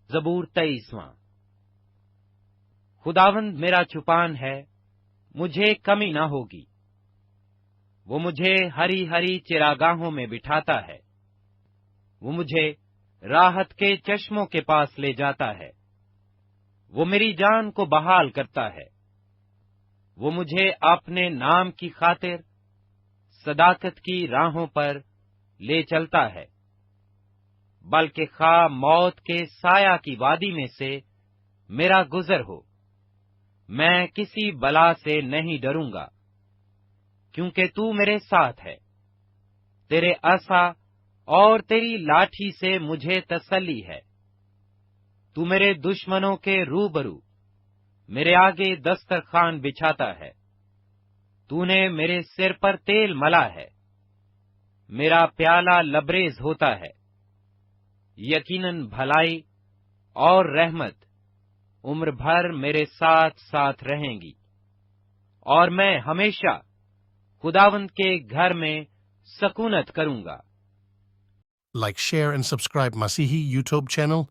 زبور 23واں۔ خداوند میرا چوپان ہے، مجھے کمی نہ ہوگی۔ وہ مجھے ہری ہری چراگاہوں میں بٹھاتا ہے، وہ مجھے راحت کے چشموں کے پاس لے جاتا ہے، وہ میری جان کو بحال کرتا ہے۔ وہ مجھے اپنے نام کی خاطر صداقت کی راہوں پر لے چلتا ہے، بلکہ خواہ موت کے سایہ کی وادی میں سے میرا گزر ہو، میں کسی بلا سے نہیں ڈروں گا، کیونکہ تو میرے ساتھ ہے۔ تیرے عصا اور تیری لاٹھی سے مجھے تسلی ہے۔ تو میرے دشمنوں کے روبرو میرے آگے دسترخوان بچھاتا ہے۔ تو نے میرے سر پر تیل ملا ہے، میرا پیالہ لبریز ہوتا ہے۔ یقیناً بھلائی اور رحمت عمر بھر میرے ساتھ ساتھ رہیں گی، اور میں ہمیشہ خداوند کے گھر میں سکونت کروں گا۔ Like, share and subscribe Masihi YouTube channel.